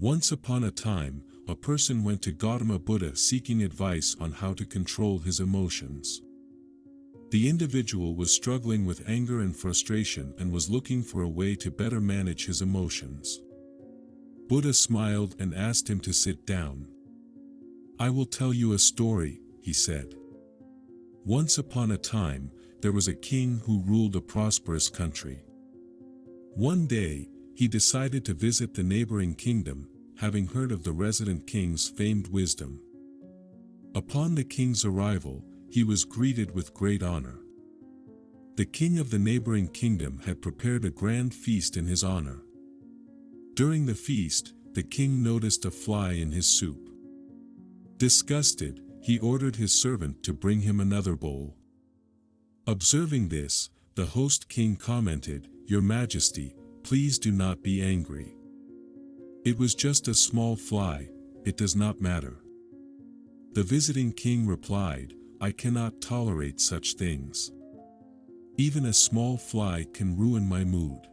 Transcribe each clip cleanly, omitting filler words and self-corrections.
Once upon a time, a person went to Gautama Buddha seeking advice on how to control his emotions. The individual was struggling with anger and frustration and was looking for a way to better manage his emotions. Buddha smiled and asked him to sit down. "I will tell you a story," he said. Once upon a time, there was a king who ruled a prosperous country. One day, he decided to visit the neighboring kingdom, having heard of the resident king's famed wisdom. Upon the king's arrival, he was greeted with great honor. The king of the neighboring kingdom had prepared a grand feast in his honor. During the feast, the king noticed a fly in his soup. Disgusted, he ordered his servant to bring him another bowl. Observing this, the host king commented, "Your Majesty, please do not be angry. It was just a small fly, it does not matter." The visiting king replied, "I cannot tolerate such things. Even a small fly can ruin my mood."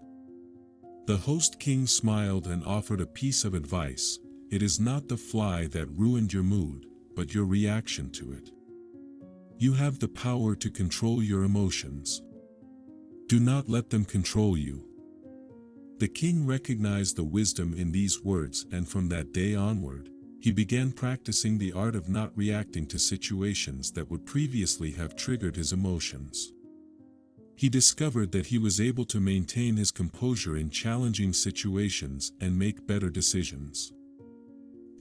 The host king smiled and offered a piece of advice: "It is not the fly that ruined your mood, but your reaction to it. You have the power to control your emotions. Do not let them control you." The king recognized the wisdom in these words, and from that day onward, he began practicing the art of not reacting to situations that would previously have triggered his emotions. He discovered that he was able to maintain his composure in challenging situations and make better decisions.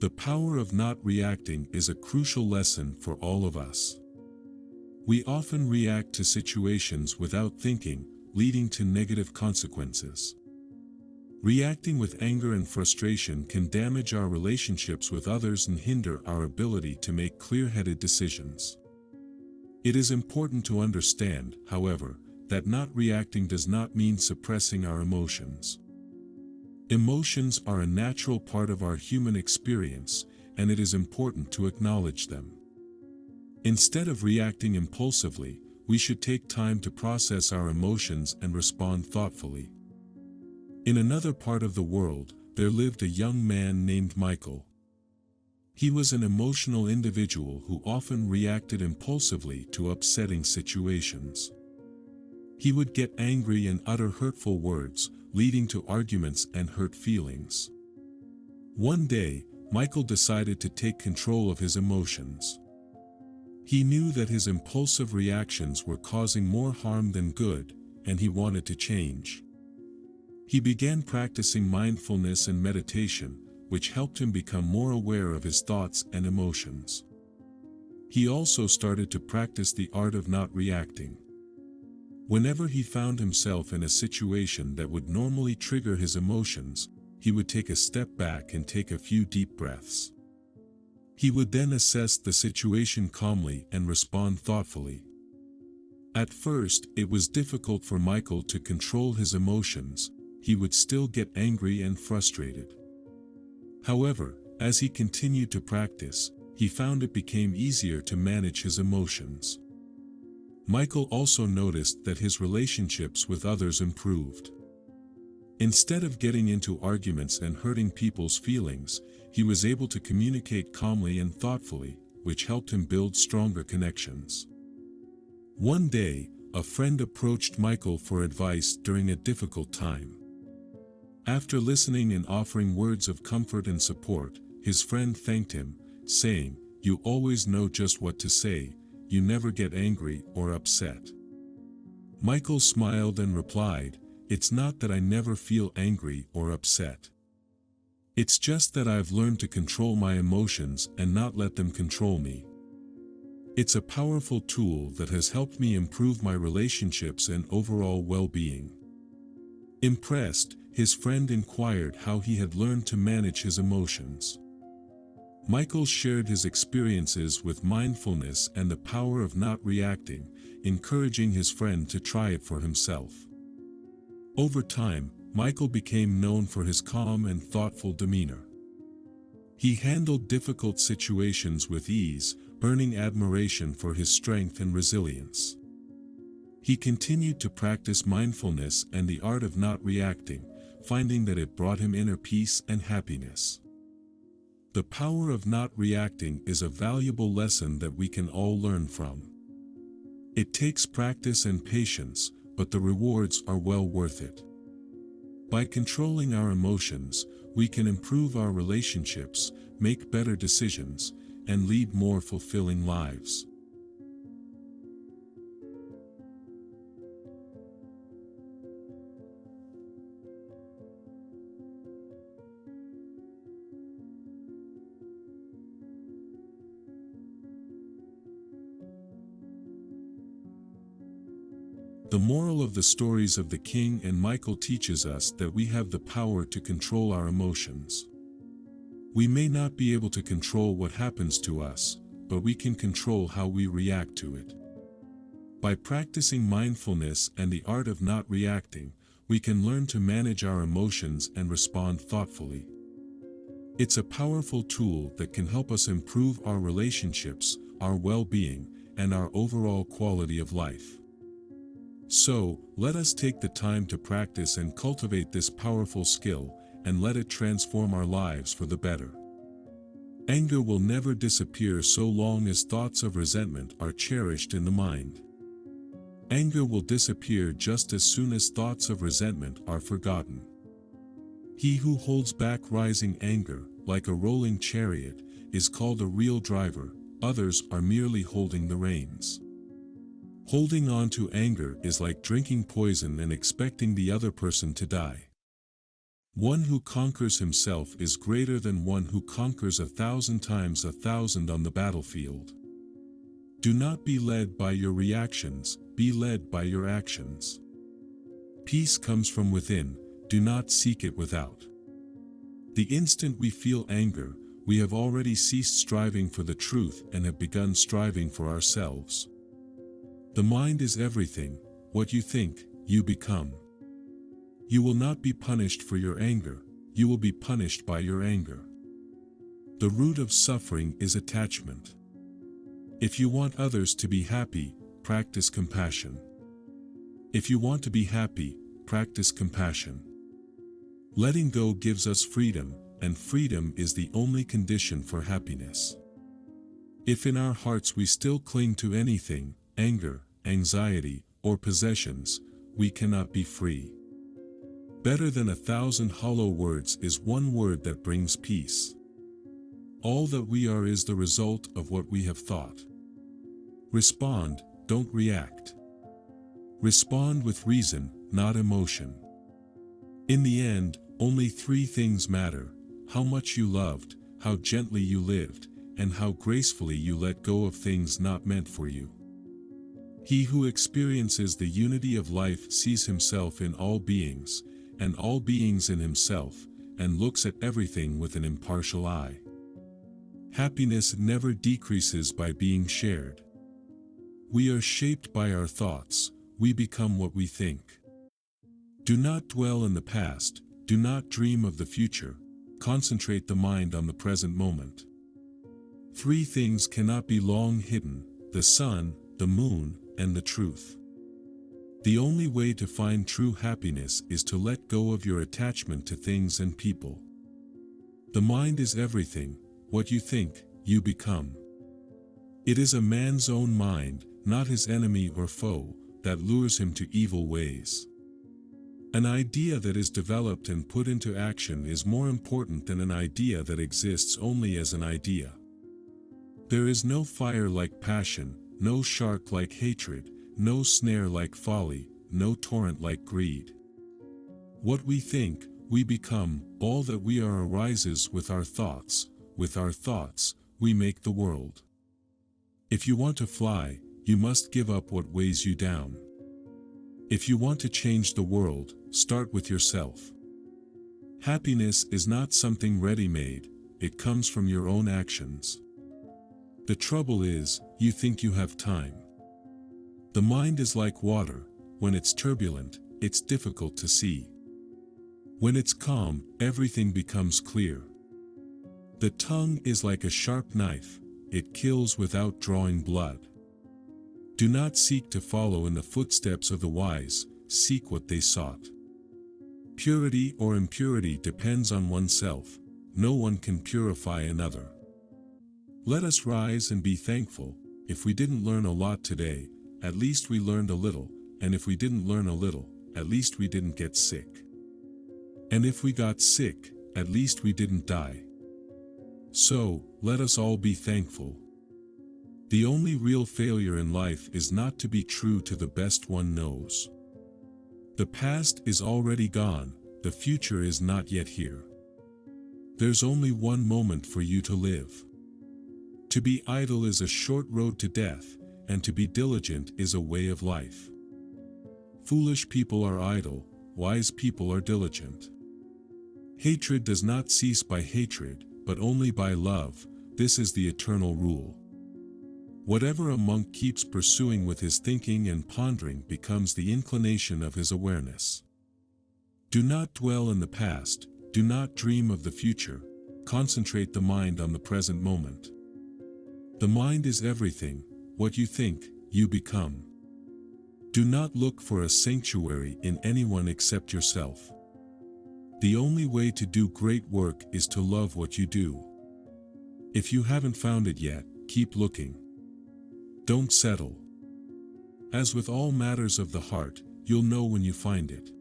The power of not reacting is a crucial lesson for all of us. We often react to situations without thinking, leading to negative consequences. Reacting with anger and frustration can damage our relationships with others and hinder our ability to make clear-headed decisions. It is important to understand, however, that not reacting does not mean suppressing our emotions. Emotions are a natural part of our human experience, and it is important to acknowledge them. Instead of reacting impulsively, we should take time to process our emotions and respond thoughtfully. In another part of the world, there lived a young man named Michael. He was an emotional individual who often reacted impulsively to upsetting situations. He would get angry and utter hurtful words, leading to arguments and hurt feelings. One day, Michael decided to take control of his emotions. He knew that his impulsive reactions were causing more harm than good, and he wanted to change. He began practicing mindfulness and meditation, which helped him become more aware of his thoughts and emotions. He also started to practice the art of not reacting. Whenever he found himself in a situation that would normally trigger his emotions, he would take a step back and take a few deep breaths. He would then assess the situation calmly and respond thoughtfully. At first, it was difficult for Michael to control his emotions. He would still get angry and frustrated. However, as he continued to practice, he found it became easier to manage his emotions. Michael also noticed that his relationships with others improved. Instead of getting into arguments and hurting people's feelings, he was able to communicate calmly and thoughtfully, which helped him build stronger connections. One day, a friend approached Michael for advice during a difficult time. After listening and offering words of comfort and support, his friend thanked him, saying, "You always know just what to say, you never get angry or upset." Michael smiled and replied, "It's not that I never feel angry or upset. It's just that I've learned to control my emotions and not let them control me. It's a powerful tool that has helped me improve my relationships and overall well-being." Impressed, his friend inquired how he had learned to manage his emotions. Michael shared his experiences with mindfulness and the power of not reacting, encouraging his friend to try it for himself. Over time, Michael became known for his calm and thoughtful demeanor. He handled difficult situations with ease, earning admiration for his strength and resilience. He continued to practice mindfulness and the art of not reacting, finding that it brought him inner peace and happiness. The power of not reacting is a valuable lesson that we can all learn from. It takes practice and patience, but the rewards are well worth it. By controlling our emotions, we can improve our relationships, make better decisions, and lead more fulfilling lives. The moral of the stories of the King and Michael teaches us that we have the power to control our emotions. We may not be able to control what happens to us, but we can control how we react to it. By practicing mindfulness and the art of not reacting, we can learn to manage our emotions and respond thoughtfully. It's a powerful tool that can help us improve our relationships, our well-being, and our overall quality of life. So, let us take the time to practice and cultivate this powerful skill, and let it transform our lives for the better. Anger will never disappear so long as thoughts of resentment are cherished in the mind. Anger will disappear just as soon as thoughts of resentment are forgotten. He who holds back rising anger, like a rolling chariot, is called a real driver. Others are merely holding the reins. Holding on to anger is like drinking poison and expecting the other person to die. One who conquers himself is greater than one who conquers 1,000 times 1,000 on the battlefield. Do not be led by your reactions, be led by your actions. Peace comes from within, do not seek it without. The instant we feel anger, we have already ceased striving for the truth and have begun striving for ourselves. The mind is everything. What you think, you become. You will not be punished for your anger, you will be punished by your anger. The root of suffering is attachment. If you want others to be happy, practice compassion. If you want to be happy, practice compassion. Letting go gives us freedom, and freedom is the only condition for happiness. If in our hearts we still cling to anything, anger, anxiety, or possessions, we cannot be free. Better than 1,000 hollow words is one word that brings peace. All that we are is the result of what we have thought. Respond, don't react. Respond with reason, not emotion. In the end, only 3 things matter: how much you loved, how gently you lived, and how gracefully you let go of things not meant for you. He who experiences the unity of life sees himself in all beings, and all beings in himself, and looks at everything with an impartial eye. Happiness never decreases by being shared. We are shaped by our thoughts, we become what we think. Do not dwell in the past, do not dream of the future, concentrate the mind on the present moment. 3 things cannot be long hidden: the sun, the moon, and the truth. The only way to find true happiness is to let go of your attachment to things and people. The mind is everything. What you think, you become. It is a man's own mind, not his enemy or foe, that lures him to evil ways. An idea that is developed and put into action is more important than an idea that exists only as an idea. There is no fire like passion, no shark like hatred, no snare like folly, no torrent like greed. What we think, we become. All that we are arises with our thoughts. With our thoughts, we make the world. If you want to fly, you must give up what weighs you down. If you want to change the world, start with yourself. Happiness is not something ready-made, it comes from your own actions. The trouble is, you think you have time. The mind is like water. When it's turbulent, it's difficult to see. When it's calm, everything becomes clear. The tongue is like a sharp knife, it kills without drawing blood. Do not seek to follow in the footsteps of the wise, seek what they sought. Purity or impurity depends on oneself, no one can purify another. Let us rise and be thankful. If we didn't learn a lot today, at least we learned a little, and if we didn't learn a little, at least we didn't get sick. And if we got sick, at least we didn't die. So, let us all be thankful. The only real failure in life is not to be true to the best one knows. The past is already gone, the future is not yet here. There's only one moment for you to live. To be idle is a short road to death, and to be diligent is a way of life. Foolish people are idle, wise people are diligent. Hatred does not cease by hatred, but only by love. This is the eternal rule. Whatever a monk keeps pursuing with his thinking and pondering becomes the inclination of his awareness. Do not dwell in the past, do not dream of the future, concentrate the mind on the present moment. The mind is everything, what you think, you become. Do not look for a sanctuary in anyone except yourself. The only way to do great work is to love what you do. If you haven't found it yet, keep looking. Don't settle. As with all matters of the heart, you'll know when you find it.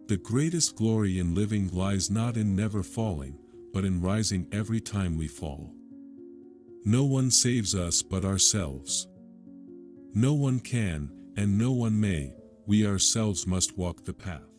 The greatest glory in living lies not in never falling, but in rising every time we fall. No one saves us but ourselves. No one can, and no one may, we ourselves must walk the path.